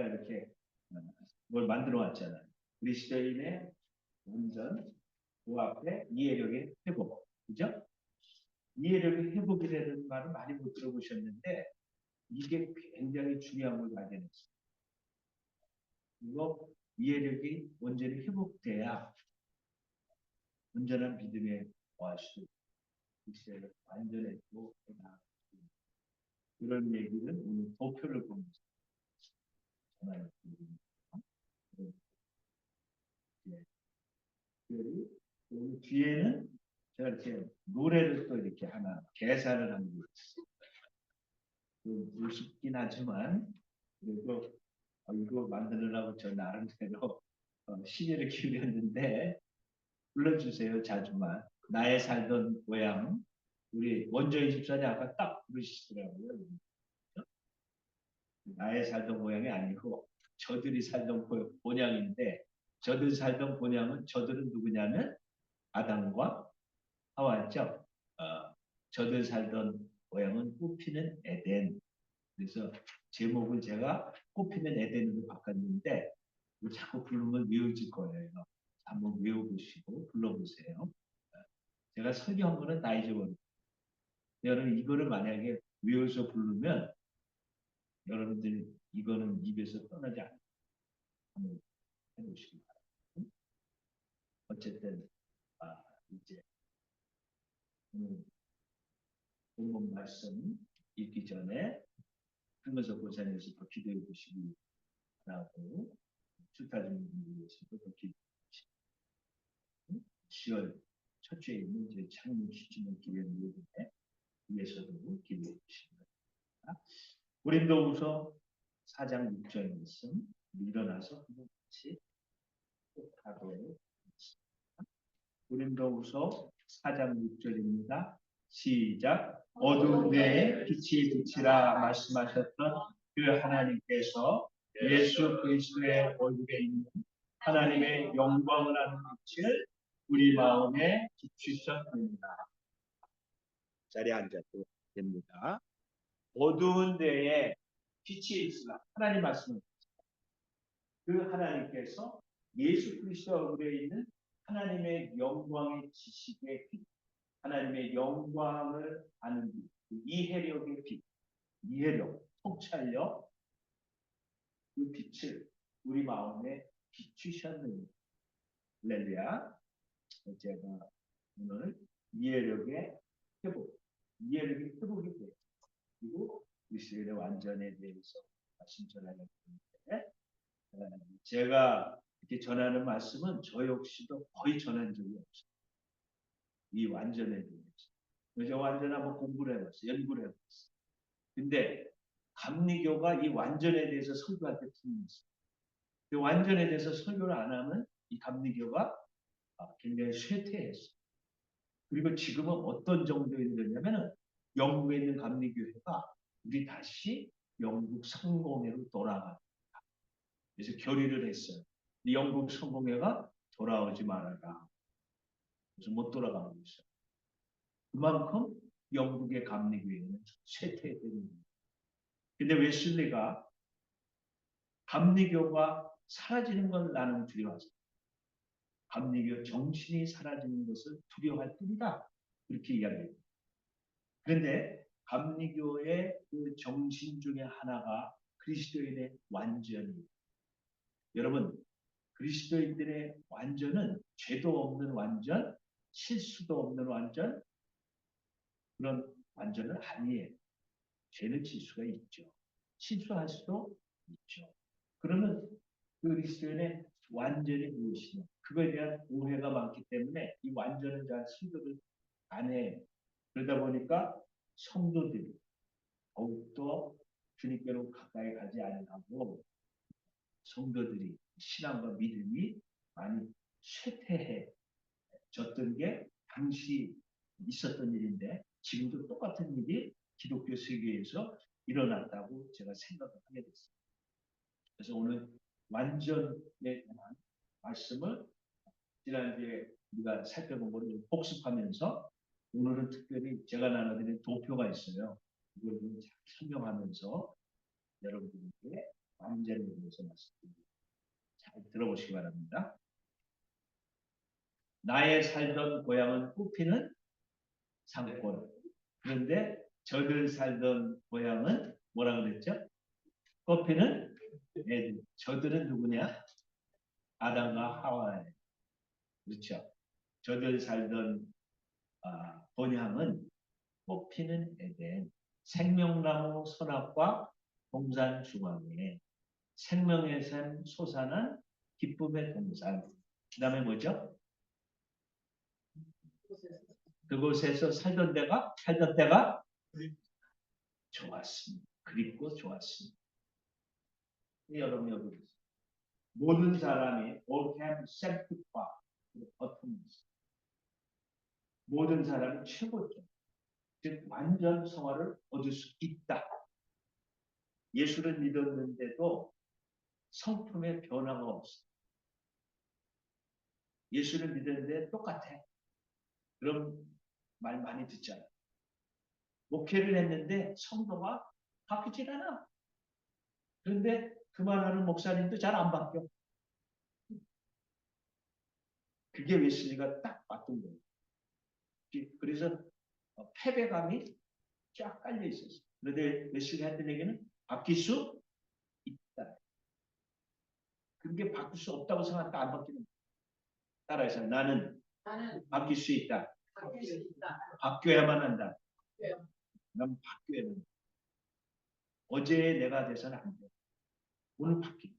이렇게 뭘 만들어 왔잖아요. 그리스도인의 완전 그 앞에 이해력의 회복, 그죠? 이해력의 회복이라는 말을 많이 못 들어보셨는데 이게 굉장히 중요한 걸 발견했어요. 이거 이해력이 온전히 회복돼야 온전한 믿음에 거할 수 있어요. 완전했고 이런 얘기는 오늘 도표를 보면서 전하는 특별히 오늘 뒤에는 제가 이렇게 노래를 또 이렇게 하나 개사를 한 게 있어요. 무섭긴 하지만 그래도 이거 만들으려고 저 나름대로 심혈을 기울였는데 불러주세요. 자주만 나의 살던 고향 우리 원조인 집사님 아까 딱 부르시더라고요. 나의 살던 고향이 아니고 저들이 살던 본향인데 저들 살던 본향은 저들은 누구냐면 아담과 하와였죠. 저들 살던 고향은 꽃피는 에덴. 그래서 제목을 제가 꽃피는 에덴으로 바꿨는데 자꾸 부르면 외워질 거예요. 한번 외워보시고 불러보세요. 제가 설교한 거는 다 잊어버려요. 여러분 이거를 만약에 외워서 부르면 여러분들이 이거는 입에서 떠나지 않아요. 한번 해보시기 바랍니다. 어쨌든 이제 오늘 본문 말씀 읽기 전에 한번서 고사님께서 더 기도해 보시기 바라고 출타 중인 위해서도 더 기도해 주시고 10월 첫 주에 있는 제 창립 시즌의 기념 예배 위해서도 기도해 주시기 바랍니다. 고린도후서 4장 6절 말씀 일어나서 한번 같이 하도록 하겠습니다. 고린도후서 4장 6절입니다. 시작. 어두운 데에 빛이 비치라 말씀하셨던 그 하나님께서 예수 그리스도의 얼굴에 있는 하나님의 영광을 하는 빛을 우리 마음에 비추셨습니다. 자리에 앉아도 됩니다. 어두운 데에 빛이 있으라 하나님 말씀을 그 하나님께서 예수 그리스도 얼굴에 있는 하나님의 영광의 지식의 빛, 하나님의 영광을 아는 빛, 이해력의 빛, 이해력, 통찰력, 그 빛을 우리 마음에 비추셨느니 할렐루야. 제가 오늘 이해력의 회복, 이해력의 회복이 돼요. 그리고 그리스도의 완전에 대해서 말씀 전하겠는데 제가 이렇게 전하는 말씀은 저 역시도 거의 전한 적이 없어요. 이 완전에 대해서. 그래서 완전 한번 공부를 해봤어요. 연구를 해봤어요. 근데 감리교가 이 완전에 대해서 설교할 때 틀렸어요. 이 완전에 대해서 설교를 안 하면 이 감리교가 굉장히 쇠퇴했어요. 그리고 지금은 어떤 정도에 되냐면은 영국에 있는 감리교회가 우리 다시 영국 성공회로 돌아갑니다. 그래서 결의를 했어요. 영국 성공회가 돌아오지 말아라. 그래서 못 돌아가고 있어요. 그만큼 영국의 감리교회는 쇠퇴되는 거예요. 근데 웨슬리가 감리교가 사라지는 건 나는 두려워하지. 감리교 정신이 사라지는 것을 두려워할 뿐이다. 그렇게 이야기해요. 그런데 감리교의 그 정신 중에 하나가 그리스도인의 완전이. 여러분, 그리스도인들의 완전은 죄도 없는 완전, 실수도 없는 완전, 그런 완전은 아니에요. 죄는 질 수가 있죠. 실수할 수도 있죠. 그러면 그리스도인의 완전이 무엇이냐? 그거에 대한 오해가 많기 때문에 이 완전은 잘 설교를 안 해요. 그러다 보니까 성도들이 더욱더 주님께로 가까이 가지 않으려고 성도들이 신앙과 믿음이 많이 쇠퇴해졌던 게 당시 있었던 일인데 지금도 똑같은 일이 기독교 세계에서 일어났다고 제가 생각을 하게 됐습니다. 그래서 오늘 완전에 관한 말씀을 지난주에 우리가 살펴본 것을 복습하면서 오늘은 특별히 제가 나눠드린 도표가 있어요. 이걸 좀 설명하면서 여러분들께 완전을 위해서 말씀드립니다. 잘 들어보시기 바랍니다. 나의 살던 고향은 꽃피는 산골. 그런데 저들 살던 고향은 뭐라 그랬죠? 꽃피는 애들. 저들은 누구냐? 아담과 하와예요. 그렇죠? 저들 살던 본향은 꽃피는 에덴, 생명나무 선악과 동산 중앙에 생명의 샘 솟아난 기쁨의 동산. 그 다음에 뭐죠? 그곳에서 살던 때가 좋았습니다. 그립고 좋았습니다. 여러분 여기 모든 사람이 all have sanctified 모든 사람이 최고죠. 즉 완전 성화를 얻을 수 있다. 예수를 믿었는데도 성품의 변화가 없어. 예수를 믿었는데 똑같아. 그럼 말 많이 듣잖아. 목회를 했는데 성도가 바뀌질 않아. 그런데 그만하는 목사님도 잘 안 바뀌어. 그게 웨슬리가 딱 맞던 거예요. 그래서 패배감이 쫙 깔려 있었어. 그런데 웨슬리가 했던 얘기는 바뀔 수 있다. 그게 바뀔 수 없다고 생각하니까 안 바뀌는 거야. 따라해서 나는 바뀔 수 있다. 바뀌어야만 한다. 난 바뀌어야 된다. 어제 내가 돼서는 안 돼. 오늘 바뀌고.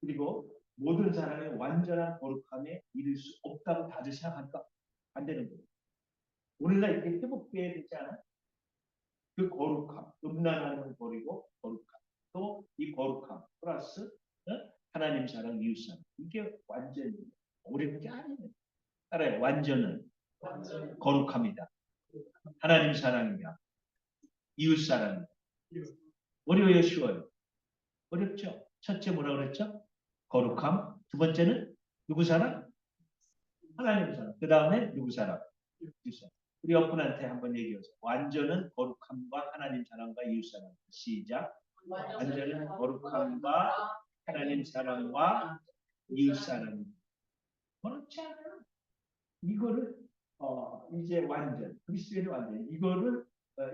그리고 모든 사람이 완전한 거룩함에 이를 수 없다고 다들 생각하니까 안 되는 거예요. 오늘날 이렇게 회복돼야 되지 않아? 그 거룩함, 음란함을 버리고 거룩함. 또 이 거룩함 플러스 하나님 사랑, 이웃 사랑. 이게 완전히 어려운 게 아니에요. 따라요. 완전은 거룩합니다. 하나님 사랑이며 이웃 사랑입니다. 어려워요, 쉬워요? 어렵죠. 첫째 뭐라고 그랬죠? 거룩함. 두 번째는 누구 사랑? 하나님 사랑. 그 다음에 누구 사랑? 이웃 사랑. 우리 옆분한테 한번 얘기해보세요. 완전은 거룩함과 하나님 사랑과 이웃 사랑. 시작. 완전은 거룩함과 하나님 사랑과 이웃 사랑. 그렇지 않아요. 이거를 이제 완전 그리스도인이 완전 이거를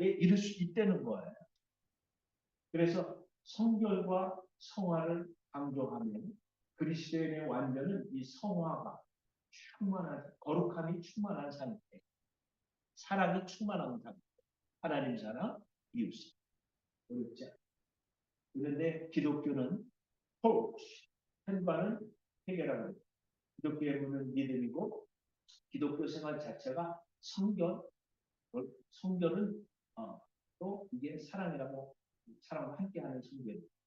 이룰 수 있다는 거예요. 그래서 성결과 성화를 강조하면 그리스도인의 완전은 이 성화가 충만한 거룩함이 충만한 상태, 사랑이 충만한 상태, 하나님 사랑, 이웃 사랑. 어렵죠. 그런데 기독교는 현관은 해결하는 기독교의 문은 믿음이고 기독교 생활 자체가 성결은 또 이게 사랑이라고 사랑과 함께하는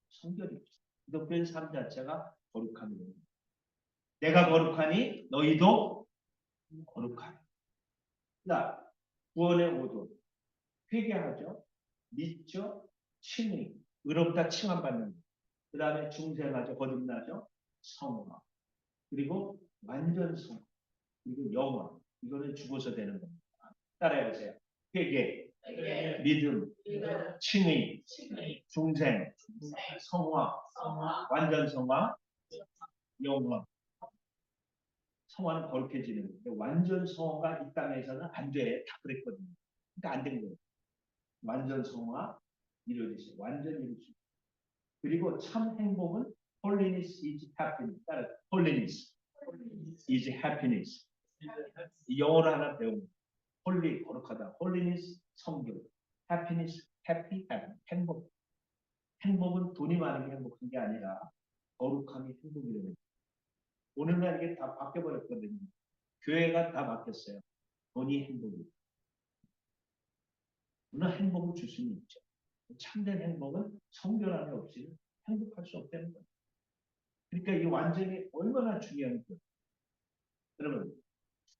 성결이죠. 기독교의 삶 자체가 거룩함이에요. 내가 거룩하니 너희도 거룩하라. 자, 구원의 오도 회개하죠, 믿죠, 칭의, 의롭다 칭함받는 것. 그 다음에 중생하죠, 거듭나죠, 성화. 그리고 완전 성, 그리고 영원. 이거는 죽어서 되는 겁니다. 따라해보세요. 회개, 믿음, 칭의, 중생, 성화, 완전 성화, 영원. 성화는 거룩해지는 거예요. 완전 성화가 이 땅에서는 안 돼. 다 그랬거든요. 그러니까 안 된 거예요. 완전 성화 이루어지죠. 완전 이루어지죠. 그리고 참 행복은 holiness is happiness. 따라 holiness is happiness. 이 영어를 하나 배우면 holy 거룩하다. holiness 성경. happiness happy 행복. 행복은 돈이 많은 게 행복한 게 아니라 거룩함이 행복이라는 거예요. 오늘날 이게 다 바뀌어버렸거든요. 교회가 다 바뀌었어요. 돈이 행복이에요. 물론 행복을 줄 수는 있죠. 참된 행복은 성결 안에 없이는 행복할 수 없다는 거예요. 그러니까 이 완전히 얼마나 중요한 거예요. 여러분,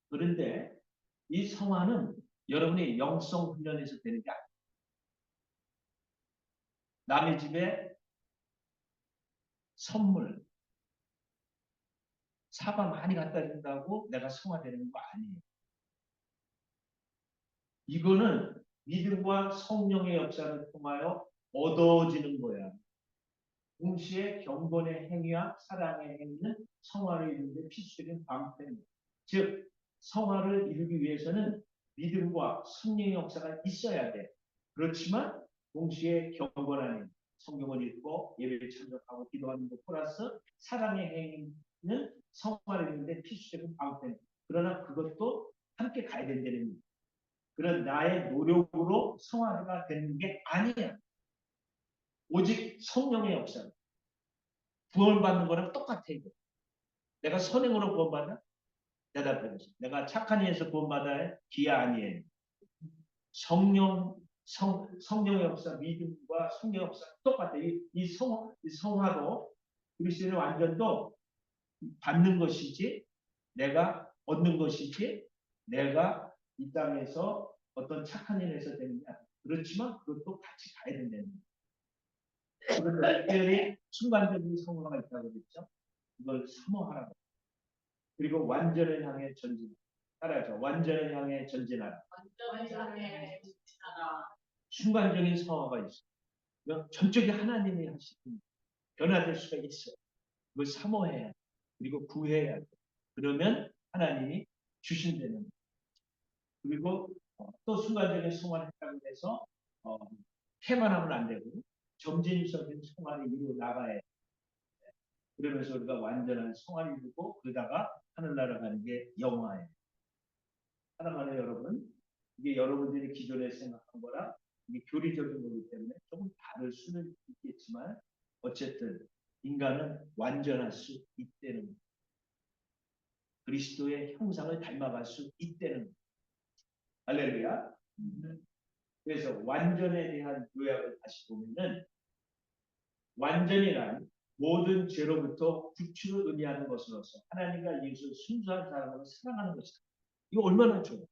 그런데 이 성화는 여러분이 영성 훈련에서 되는 게 아니에요. 남의 집에 선물, 사과 많이 갖다 준다고 내가 성화되는 거 아니에요. 이거는 믿음과 성령의 역사를 통하여 얻어지는 거야. 동시에 경건의 행위와 사랑의 행위는 성화를 이루는데 필수적인 방편입니다. 즉 성화를 이루기 위해서는 믿음과 성령의 역사가 있어야 돼. 그렇지만 동시에 경건한 행위, 성경을 읽고 예배를 참석하고 기도하는 것 플러스 사랑의 행위는 성화를 이루는데 필수적인 방편입니다. 그러나 그것도 함께 가야 된다는 겁니다. 그런 나의 노력으로 성화가 되는 게 아니야. 오직 성령의 역사. 구원받는 거랑 똑같아. 이거. 내가 선행으로 구원받아? 대답해보세요. 내가 착한 이에서 구원받아야? 기야 아니에요. 성령의 역사, 믿음과 성령의 역사 똑같아. 이 성화도 그리스도의 완전도 받는 것이지 내가 얻는 것이지 내가 이 땅에서 어떤 착한 일을 해서 되느냐. 그렇지만 그것도 같이 가야 된다는 거예요. 그런데 특별히 순간적인 성화가 있다고 그랬죠. 이걸 사모하라고. 그리고 완전을 향해 전진. 따라하죠. 완전을 향해 전진하라. 순간적인 성화가 있어요. 전적인 하나님이 하시는 변화될 수가 있어요. 그걸 사모해야 돼. 그리고 구해야 돼. 그러면 하나님이 주신다는. 그리고 또 순간적인 성화를 했다고 해서 캐만 하면 안 되고 점진적인 성화를 이루어 나가야 돼. 그러면서 우리가 완전한 성화를 이루고 그러다가 하늘나라 가는 게 영화예요. 사랑하는 여러분, 이게 여러분들이 기존에 생각한 거랑 이게 교리적인 거기 때문에 조금 다를 수는 있겠지만 어쨌든 인간은 완전할 수 있다는 그리스도의 형상을 닮아갈 수 있다는 할렐루야. 그래서 완전에 대한 요약을 다시 보면은 완전이란 모든 죄로부터 구출을 의미하는 것으로서 하나님과 예수를 순수한 사람으로 사랑하는 것이다. 이거 얼마나 좋아요.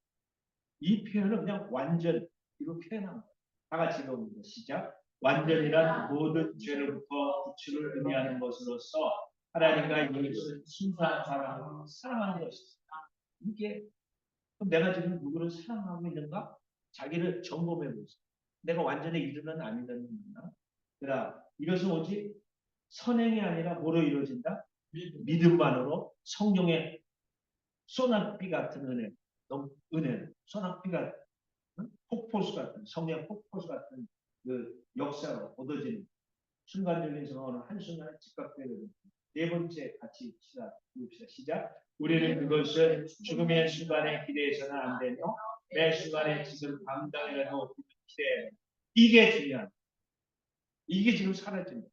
이 표현은 그냥 완전 이로 표현한 거예요. 다 같이 읽어봅니다. 시작. 완전이란 모든 죄로부터 구출을 의미하는 것으로서 하나님과 예수를 순수한 사람으로 사랑하는 것이다. 이게 그럼 내가 지금 누구를 사랑하고 있는가? 자기를 점검해 보세요. 내가 완전히 이루는 안 이루는 건가? 그러나 이것은 오직 선행이 아니라 뭐로 이루어진다? 믿음만으로 성령의 소낙비 같은 은혜, 은혜, 소낙비 같은 폭포수 같은 성령 폭포수 같은 그 역사로 얻어지는 순간적인 성화는 한순간에 즉각되거든요. 네 번째 같이 봅시다. 시작. 우리는 그것을 죽음의 순간에 기대해서는 안 되며 매 순간에 지금 감당이라도 기대해. 이게 중요한. 이게 지금 사라집니다.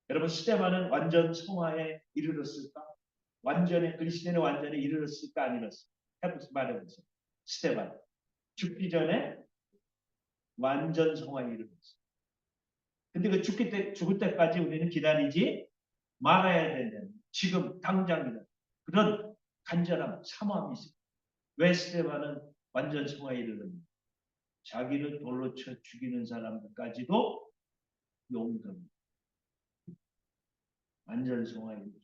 여러분 스데반은 완전 성화에 이르렀을까? 완전히 그리스도인의 완전에 이르렀을까 안 이르렀을까? 해보세요. 말해보세요. 스데반 죽기 전에 완전 성화에 이르렀어요. 근데 그 죽을 때까지 우리는 기다리지 말아야 된다는 지금 당장이다. 그런 간절함, 사모함이 있습니다. 왜 스데반은 완전 성화에 이르렀는가? 자기를 돌로 쳐 죽이는 사람들까지도 용감. 완전 성화에 이르렀어요.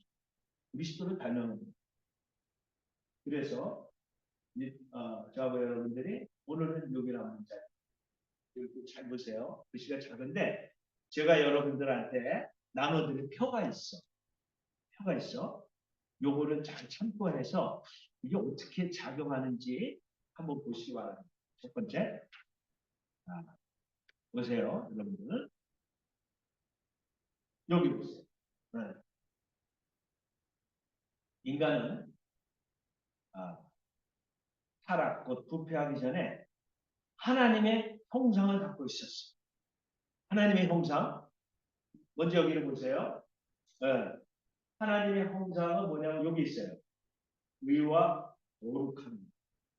그리스도를 닮아갑니다. 그래서 저하고 여러분들이 오늘은 여기라는 문자 잘 보세요. 글씨가 작은데 제가 여러분들한테 나눠드린 표가 있어. 표가 있어. 요거를 잘 참고해서 이게 어떻게 작용하는지 한번 보시기 바랍니다. 첫 번째, 보세요, 여러분들. 여기 보세요. 네. 인간은 타락, 곧 부패하기 전에 하나님의 형상을 갖고 있었어요. 하나님의 형상. 먼저 여기를 보세요. 네. 하나님의 형상은 뭐냐면 여기 있어요. 의와 거룩함.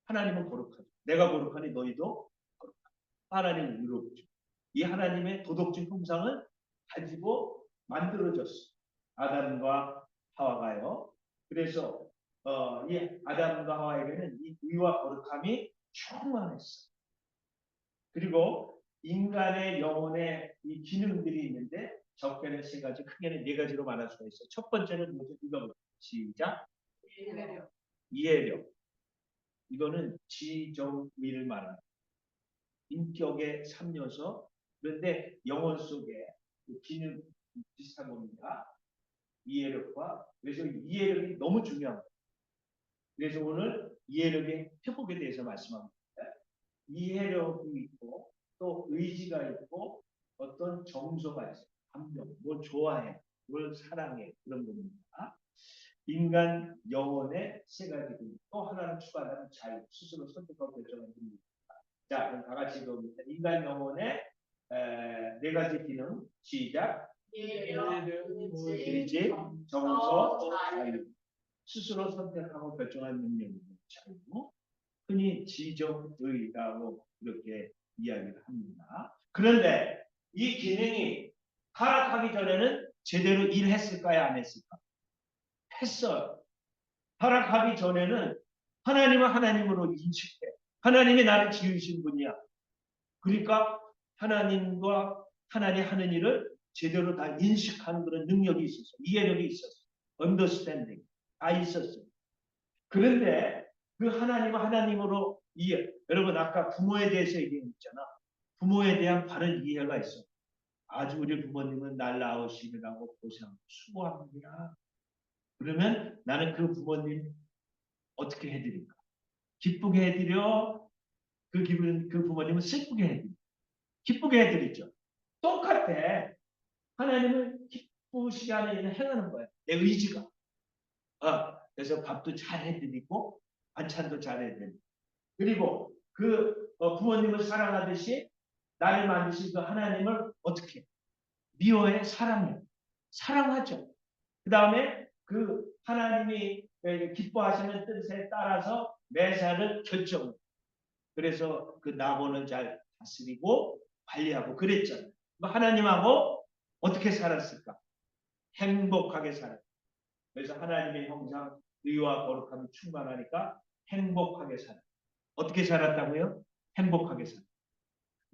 하나님은 거룩하죠. 내가 거룩하니 너희도 거룩하다. 하나님은 의롭죠. 이 하나님의 도덕적 형상을 가지고 만들어졌어. 아담과 하와가요. 그래서 이 아담과 하와에게는 이 의와 거룩함이 충만했어. 그리고 인간의 영혼에 이 기능들이 있는데 적게는 세 가지, 크게는 네 가지로 말할 수가 있어요. 첫 번째는 뭐죠? 이거 시작. 이해력. 이거는 지정의를 말하는 인격의 3요소. 그런데 영혼 속에 그 기능, 비슷한 겁니다. 이해력과. 그래서 이해력이 너무 중요합니다. 그래서 오늘 이해력의 회복에 대해서 말씀합니다. 이해력이 있고 또 의지가 있고 어떤 정서가 있어요. 감정, 뭘 좋아해, 뭘 사랑해 그런 겁니다. 인간 영혼의 세 가지 기능, 또 하나는 추가하는 자유, 스스로 선택하고 결정하는 힘입니다. 자, 그럼 다 같이 읽어봅니다. 인간 영혼의 네 가지 기능, 시작. 의지, 정서, 자유. 스스로 선택하고 결정하는 능력입니다. 자유. 흔히 지정의라고 이렇게 이야기를 합니다. 그런데 이 기능이 타락하기 전에는 제대로 일했을까요? 안 했을까? 했어요. 타락하기 전에는 하나님은 하나님으로 인식해. 하나님이 나를 지으신 분이야. 그러니까 하나님과 하나님 하는 일을 제대로 다 인식하는 그런 능력이 있었어. 이해력이 있었어. understanding. 다 있었어. 그런데 그 하나님은 하나님으로 이해. 여러분 아까 부모에 대해서 얘기했잖아. 부모에 대한 바른 이해가 있어. 아주 우리 부모님은 날 낳으시느라고 고생하고 수고합니다. 그러면 나는 그 부모님 어떻게 해드릴까? 기쁘게 해드려? 그 부모님은 슬프게 해드려? 기쁘게 해드리죠. 똑같아. 하나님은 기쁘시게 하는 일을 행하는 거야. 내 의지가. 그래서 밥도 잘 해드리고 반찬도 잘 해드리고 그리고 그 부모님을 사랑하듯이 나를 만드신 그 하나님을 어떻게 미워해? 사랑해. 사랑하죠. 그 다음에 그 하나님이 기뻐하시는 뜻에 따라서 매사를 결정. 그래서 그 낙원을 잘 다스리고 관리하고 그랬잖아요. 하나님하고 어떻게 살았을까? 행복하게 살았어요. 그래서 하나님의 형상, 의와 거룩함이 충만하니까 행복하게 살아요. 어떻게 살았다고요? 행복하게 살아요.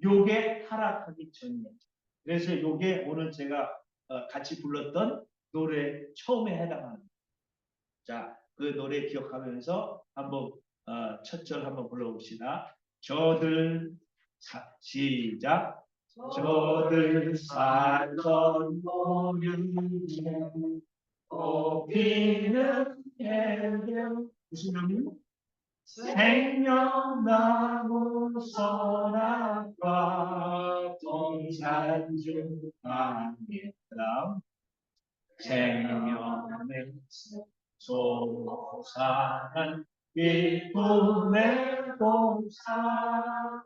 요게 타락하기 전이에요. 그래서 요게 오늘 제가 같이 불렀던 노래 처음에 해당하는. 자, 그 노래 기억하면서 한번 첫 절 한번 불러봅시다. 저들 시작. 저들 살던 모르는 꽃피는 해변 무슨 나무? 생명나무 선악과 동산중 아니라 생명의 소산한 기쁨의 동산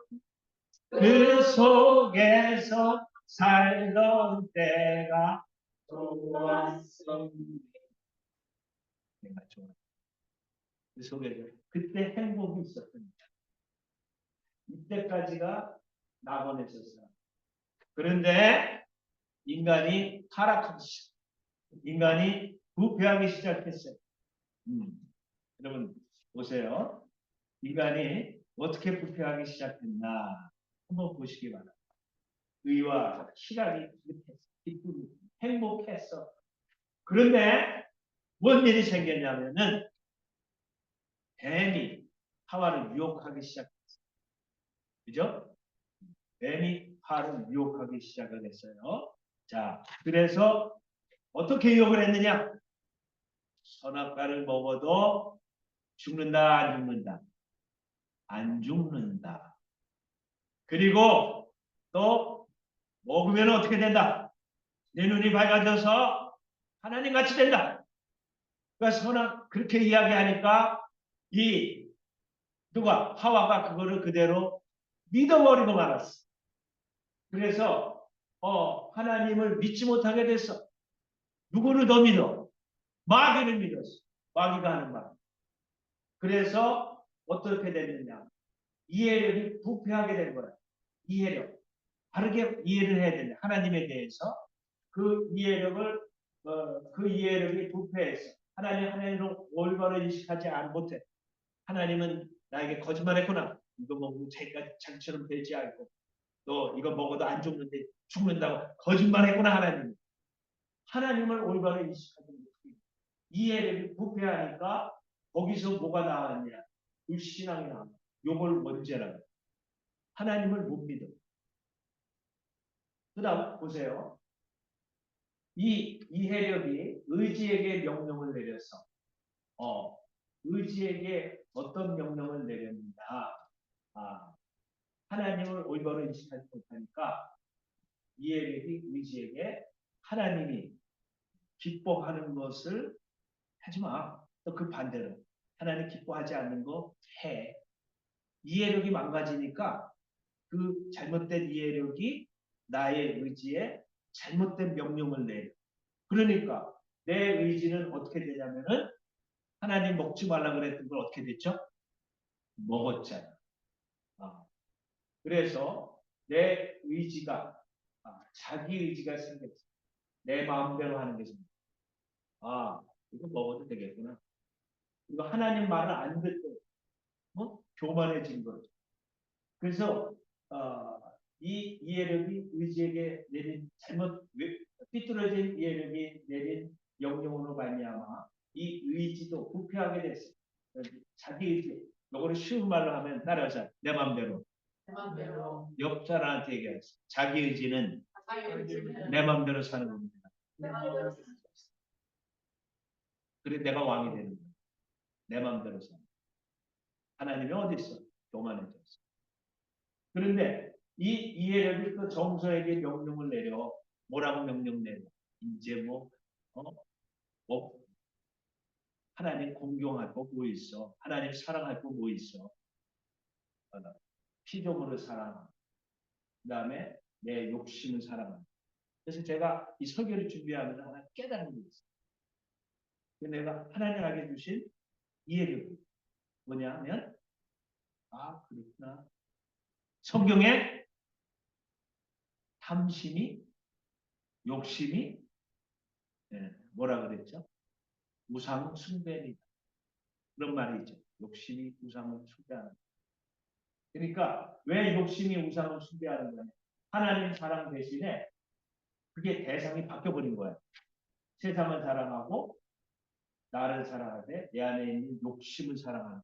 그 속에서 살던 때가 좋았습니다. 내가 좋아. 그 속에서 그때 행복이 있었습니다. 이때까지가 낙원에서였어요. 그런데 인간이 타락하기 시작. 인간이 부패하기 시작했어요. 여러분 보세요. 인간이 어떻게 부패하기 시작했나 한번 보시기 바랍니다. 의와 희락이 기쁨이 행복했어. 그런데 뭔 일이 생겼냐면은 뱀이 하와를 유혹하기 시작했어요. 그죠? 뱀이 하와를 유혹하기 시작을 했어요. 자, 그래서 어떻게 유혹을 했느냐? 선악과를 먹어도 죽는다, 안 죽는다? 안 죽는다. 그리고 또 먹으면 어떻게 된다? 내 눈이 밝아져서 하나님 같이 된다. 그러니까 선악 그렇게 이야기하니까 이 누가 하와가 그거를 그대로 믿어버리고 말았어. 그래서 하나님을 믿지 못하게 됐어. 누구를 더 믿어? 마귀를 믿었어. 마귀가 하는 말. 그래서 어떻게 됐느냐? 이해력이 부패하게 된 거야. 이해력. 바르게 이해를 해야 된다. 하나님에 대해서 그 이해력을 그 이해력이 부패해서 하나님으로 올바로 인식하지 못해. 하나님은 나에게 거짓말했구나. 이거 먹으면 자기처럼 되지 않고 또 이거 먹어도 안 죽는데 죽는다고 거짓말했구나 하나님. 하나님을 올바로 인식하지 못해. 이해력이 부패하니까 거기서 뭐가 나왔냐? 불신앙이 나와. 요걸 문제라고. 하나님을 못 믿어. 그 다음 보세요. 이 이해력이 의지에게 명령을 내려서 의지에게 어떤 명령을 내렸느냐? 하나님을 올바로 인식하지 못하니까 이해력이 의지에게 하나님이 기뻐하는 것을 하지 마. 또 그 반대로 하나님 기뻐하지 않는 거 해. 이해력이 망가지니까 그 잘못된 이해력이 나의 의지에 잘못된 명령을 내려. 그러니까 내 의지는 어떻게 되냐면은 하나님 먹지 말라 그랬던 걸 어떻게 됐죠? 먹었잖아. 그래서 내 의지가 자기 의지가 생겼어. 내 마음대로 하는 게 생겼어. 이거 먹어도 되겠구나. 이거 하나님 말을 안 듣고 교만해진 거죠. 그래서 이 이해력이 의지에게 내린 삐뚤어진 이해력이 내린 명령으로 말미암아 이 의지도 부패하게 됐어요. 자기 의지. 요거를 쉬운 말로 하면 따라서 내 맘대로. 옆 사람한테 얘기했어. 자기 의지는 내 맘대로 사는 겁니다. 그래 내가 왕이 되는 거야. 내 맘대로 사는. 하나님이 어디 있어? 교만해졌어. 그런데 이 이해력이 또 정서에게 명령을 내려 뭐라고 명령 내려? 이제 하나님 공경할 거 뭐 있어? 하나님 사랑할 거 뭐 있어? 피조물을 사랑하고 그다음에 내 욕심을 사랑하고. 그래서 제가 이 설교를 준비하면서 하나 깨달은 게 있어요. 내가 하나님에게 주신 이해력이 뭐냐면 그렇구나. 성경에 탐심이 욕심이 뭐라 그랬죠? 우상 숭배입니다. 그런 말이 있죠. 욕심이 우상을 숭배하는. 그러니까 왜 욕심이 우상을 숭배하는 거냐? 하나님 사랑 대신에 그게 대상이 바뀌어버린 거예요. 세상을 사랑하고 나를 사랑하되 내 안에 있는 욕심을 사랑하는.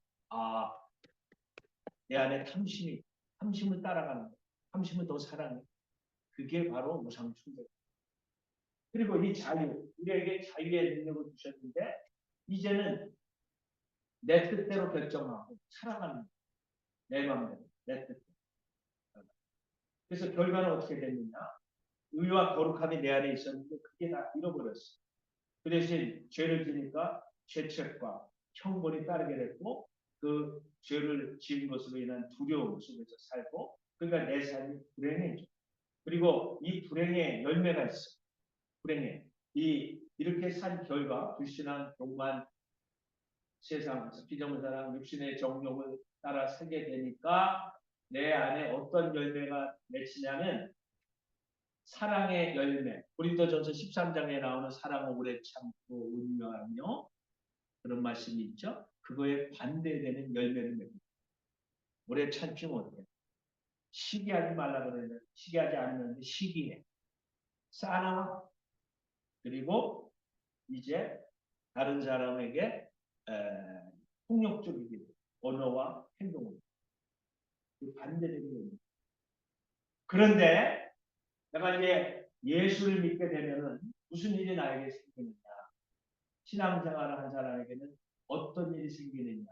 내 안에 탐심을 따라가는 거예요. 탐심을 더 사랑해. 그게 바로 우상 숭배. 그리고 이 자유, 우리에게 자유의 능력을 주셨는데 이제는 내 뜻대로 결정하고 살아가는 내 마음대로 내 뜻대로. 그래서 결과는 어떻게 됐느냐? 의와 거룩함이 내 안에 있었는데 그게 다 잃어버렸어. 그 대신 죄를 지니까 죄책과 형벌이 따르게 됐고 그 죄를 지은 것으로 인한 두려움 속에서 살고 그러니까 내 삶이 불행해져. 그리고 이 불행의 열매가 있어. 불행해. 이렇게 산 결과 불신한 교만 세상 피조물 사랑 육신의 정욕을 따라 살게 되니까 내 안에 어떤 열매가 맺히냐면 사랑의 열매. 고린도전서 13장에 나오는 사랑은 오래 참고 은유하며 그런 말씀이 있죠. 그거에 반대되는 열매를 맺고 오래 참지 못해. 시기하지 말라 그러는데 시기하지 않는데 시기해. 쌓아놔. 그리고 이제 다른 사람에게 폭력적이게 언어와 행동으로 반대되는 거예요. 그런데 내가 이제 예수를 믿게 되면은 무슨 일이 나에게 생기느냐? 신앙생활을 한 사람에게는 어떤 일이 생기느냐?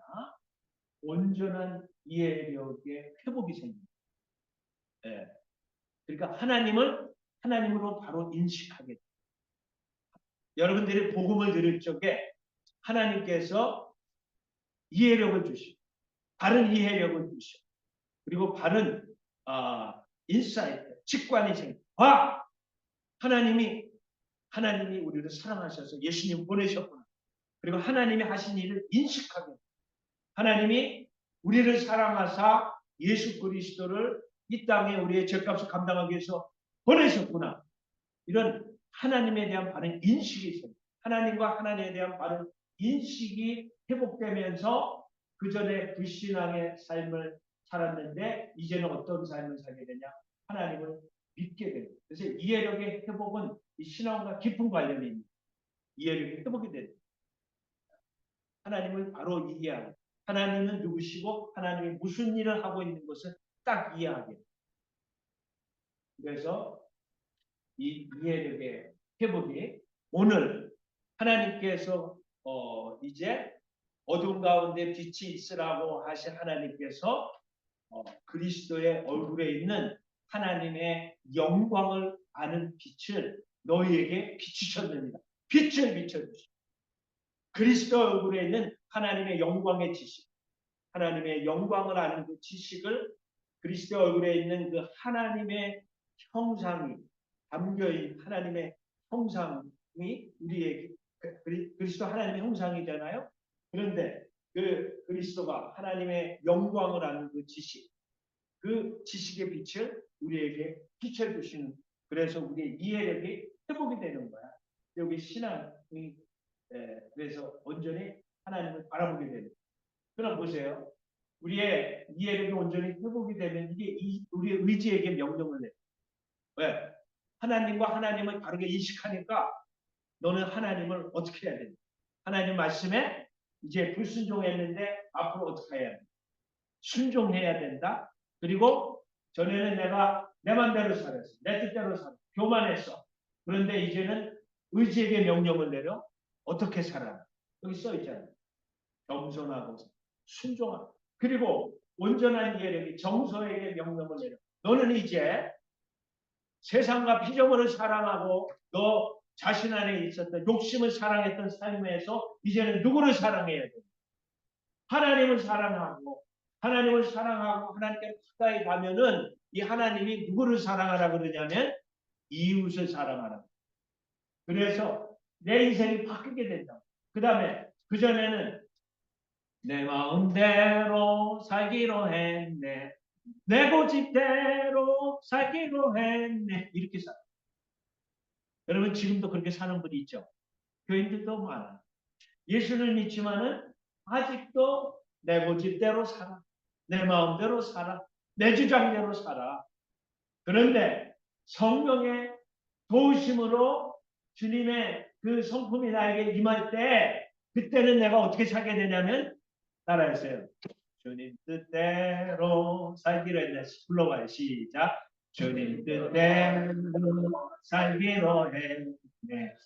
온전한 이해력의 회복이 생깁니다. 그러니까 하나님으로 바로 인식하게 됩니다. 여러분들이 복음을 들을 적에 하나님께서 이해력을 주시고 바른 이해력을 주시고 그리고 바른 인사이트, 직관이 생깁니다. 하나님이 우리를 사랑하셔서 예수님 보내셨구나. 그리고 하나님이 하신 일을 인식하게. 하나님이 우리를 사랑하사 예수 그리스도를 이 땅에 우리의 죄값을 감당하기 위해서 보내셨구나. 이런 하나님에 대한 바른 인식이 있어요. 하나님과 하나님에 대한 바른 인식이 회복되면서 그 전에 불신앙의 삶을 살았는데 이제는 어떤 삶을 살게 되냐? 하나님을 믿게 됩니다. 그래서 이해력의 회복은 이 신앙과 깊은 관련이 있는 이해력이 회복이 됩니다. 하나님을 바로 이해하고 하나님은 누구시고 하나님이 무슨 일을 하고 있는 것을 딱 이해하게. 그래서 이 이해력의 회복이 오늘 하나님께서 이제 어둠 가운데 빛이 있으라고 하신 하나님께서 그리스도의 얼굴에 있는 하나님의 영광을 아는 빛을 너희에게 비추셨느니라. 빛을 비춰주시고 그리스도 얼굴에 있는 하나님의 영광의 지식, 하나님의 영광을 아는 그 지식을 그리스도 얼굴에 있는 그 하나님의 형상이 담겨있는 하나님의 형상이 우리에게 그리스도 하나님의 형상이잖아요. 그런데 그 그리스도가 하나님의 영광을 아는 그 지식, 그 지식의 빛을 우리에게 비춰주시는, 그래서 우리의 이해력이 회복이 되는 거야. 여기 신앙이 그래서 온전히 하나님을 바라보게 되는. 그럼 보세요. 우리의 이해력이 온전히 회복이 되면 이게 우리의 의지에게 명령을 내요. 왜? 하나님과 하나님을 바르게 인식하니까 너는 하나님을 어떻게 해야 되냐? 하나님 말씀에 이제 불순종했는데 앞으로 어떻게 해야 돼? 순종해야 된다. 그리고 전에는 내가 내 맘대로 살았어. 내 뜻대로 살았어. 교만했어. 그런데 이제는 의지에게 명령을 내려 어떻게 살아? 여기 써 있잖아요. 겸손하고 순종하고 그리고 온전한 이해력이 정서에게 명령을 내려 너는 이제 세상과 피조물을 사랑하고 너 자신 안에 있었던 욕심을 사랑했던 삶에서 이제는 누구를 사랑해야 돼? 하나님을 사랑하고 하나님께 가까이 가면은 이 하나님이 누구를 사랑하라 그러냐면 이웃을 사랑하라. 그래서 내 인생이 바뀌게 된다. 그 다음에 그전에는 내 마음대로 살기로 했네. 내 고집대로 살기로 했네. 이렇게 살아. 여러분 지금도 그렇게 사는 분이 있죠. 교인들도 많아. 예수를 믿지만은 아직도 내 고집대로 살아. 내 마음대로 살아. 내 주장대로 살아. 그런데 성령의 도우심으로 주님의 그 성품이 나에게 임할 때 그때는 내가 어떻게 살게 되냐면 따라하세요. 주님 뜻대로 살기로 했네. 불러봐요. 시작. 주님 뜻대로 살기로 했네.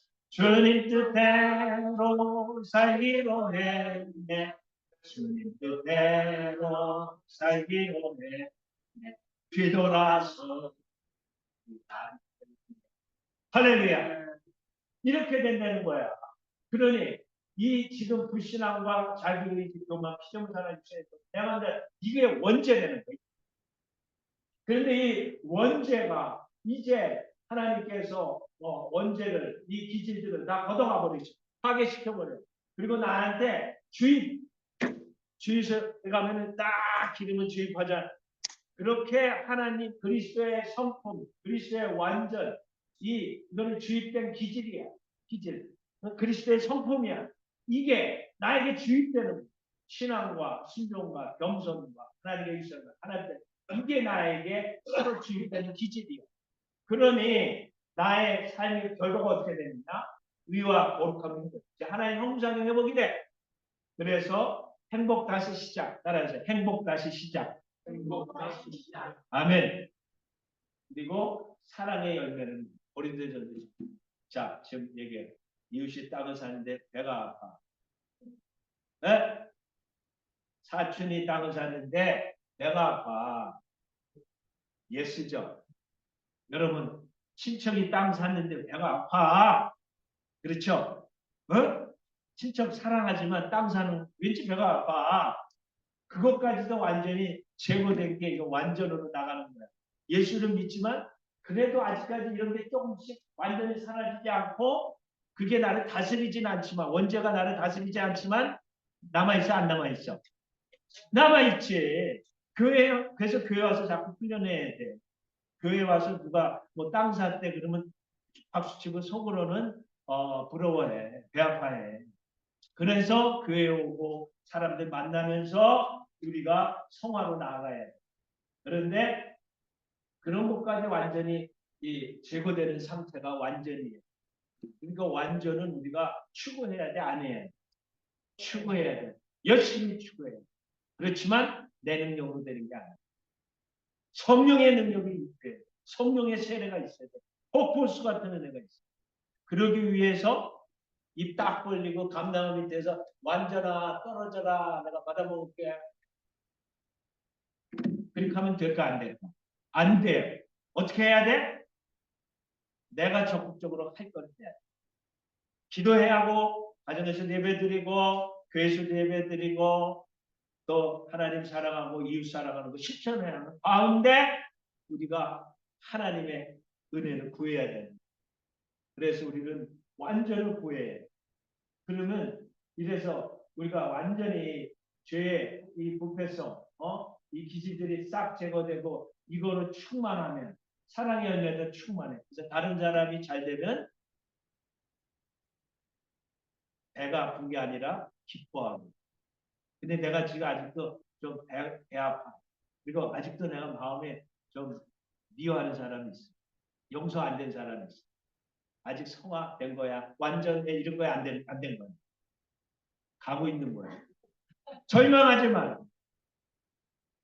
주님 뜻대로 살기로 했네. 주님 뜻대로 살기로 했네. 뒤돌아서 할렐루야. 이렇게 된다는 거야. 그러니 이 지금 불신앙과 자기의 교만 피조물사나 육신의 대만들 이게 원죄되는 거예요. 그런데 이 원죄가 이제 하나님께서 원죄를 이 기질들을 다 걷어가 버리죠. 파괴시켜 버려. 그리고 나한테 주입에 가면은 딱 기름을 주입하자. 그렇게 하나님 그리스도의 성품, 그리스도의 완전 이거는 주입된 기질이야. 기질. 그리스도의 성품이야. 이게 나에게 주입되는 신앙과 순종과 겸손과 하나님의 일성과 하나님의 이게 나에게 서로 주입되는 기질이야. 그러니 나의 삶의 결과가 어떻게 됩니까? 의와 거룩함이 하나님 형상의 회복이 돼. 그래서 행복 다시 시작. 따라하세요. 행복 다시 시작. 행복 다시 시작. 아멘. 그리고 사랑의 열매는 고린도전서. 자, 지금 얘기해. 이웃이 땅을 사는데 배가 아파. 네? 사촌이 땅을 사는데 배가 아파. 예스죠. 여러분 친척이 땅 샀는데 배가 아파. 그렇죠? 어? 친척 사랑하지만 땅 사는 왠지 배가 아파. 그것까지도 완전히 제거된 게 이거 완전으로 나가는 거야. 예수를 믿지만 그래도 아직까지 이런 게 조금씩 완전히 사라지지 않고 그게 나를 다스리진 않지만 원죄가 나를 다스리지 않지만 남아있어 안 남아있어? 남아있지. 그래서 교회 와서 자꾸 훈련해야 돼. 교회 와서 누가 뭐 땅 살 때 그러면 박수치고 속으로는 부러워해. 배 아파해. 그래서 교회 오고 사람들 만나면서 우리가 성화로 나아가야 돼. 그런데 그런 것까지 완전히 제거되는 상태가 완전이에요. 그러니까 완전은 우리가 추구해야 돼, 안 해야 돼? 추구해야 돼. 열심히 추구해야 돼. 그렇지만 내 능력으로 되는 게 아니야. 성령의 능력이 있대. 성령의 세례가 있어야 돼. 폭포수 같은 은혜가 있어. 그러기 위해서 입 딱 벌리고 감나무 밑에서 완전아 떨어져라 내가 받아먹을게. 그렇게 하면 될까 안 될까? 안 돼요. 어떻게 해야 돼? 내가 적극적으로 할 건데 기도해야 하고 가정에서 예배드리고 교회에서도 예배드리고 또 하나님 사랑하고 이웃 사랑하는 거 실천해야 하는 가운데 우리가 하나님의 은혜를 구해야 됩니다. 그래서 우리는 완전히 구해야 해요. 그러면 이래서 우리가 완전히 죄의 이 부패성, 이 기질들이 싹 제거되고 이거로 충만하면 사랑의 은혜도 충만해. 그래서 다른 사람이 잘 되면 배가 아픈 게 아니라 기뻐하고. 근데 내가 지금 아직도 좀 배 아파. 그리고 아직도 내가 마음에 좀 미워하는 사람이 있어. 용서 안 된 사람이 있어. 아직 성화된 거야. 완전 이런 거야 안 된 거야. 가고 있는 거야. 절망하지 마.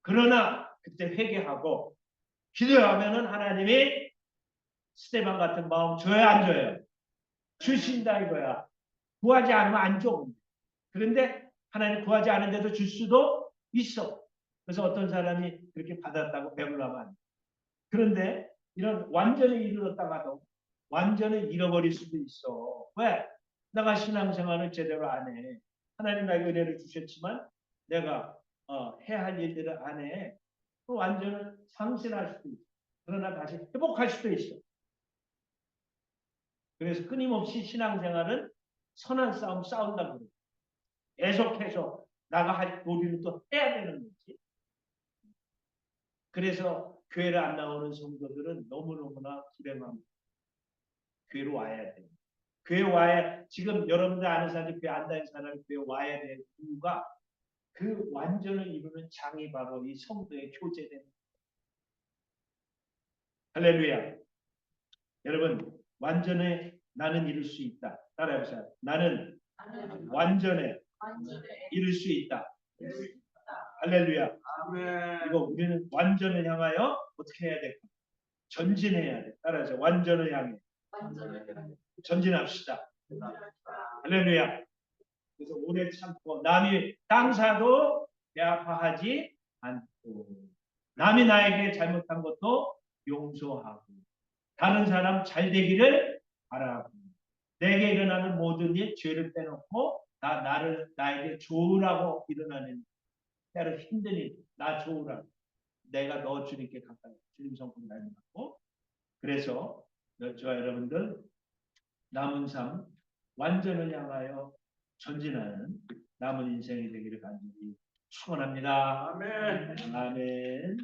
그러나 그때 회개하고 기도하면은 하나님이 스테반 같은 마음 줘요 안 줘요? 주신다 이거야. 구하지 않으면 안 줘. 그런데 하나님 구하지 않은데도 줄 수도 있어. 그래서 어떤 사람이 그렇게 받았다고 배불러하면 안 돼. 그런데 이런 완전히 이르렀다가도 완전히 잃어버릴 수도 있어. 왜? 내가 신앙생활을 제대로 안 해. 하나님 나에게 은혜를 주셨지만 내가 해야 할 일들을 안 해. 또 완전히 상실할 수도 있어. 그러나 다시 회복할 수도 있어. 그래서 끊임없이 신앙생활은 선한 싸움 싸운다고 그래요. 계속해서 나가 할 도리를 또 해야 되는 거지. 그래서 교회를 안 나오는 성도들은 너무너무나 불행합니다. 교회로 와야 돼요. 교회 와야, 지금 여러분들 아는 사람이 교회 안 다니는 사람이 교회 와야 될 이유가 그 완전을 이루는 장이 바로 이 성도의 교제되는 할렐루야. 여러분, 완전에 나는 이룰 수 있다. 따라해보세요. 나는 완전에 이룰 수 있다. 할렐루야. 이거 우리는 완전을 향하여 어떻게 해야 될까? 전진해야 돼. 따라해서 완전을 향해 전진합시다. 할렐루야. 그래서 오래 참고 남이 땅사도 배아파하지 않고 남이 나에게 잘못한 것도 용서하고 다른 사람 잘 되기를 바라고 내게 일어나는 모든 일 죄를 빼놓고 나에게 좋으라고 일어나는 때로 힘든 일 나 좋으라고 내가 너 주님께 가까이 주님 성품 닮고 그래서 저와 여러분들 남은 삶 완전을 향하여 전진하는 남은 인생이 되기를 간절히 축원합니다. 아멘. 아멘.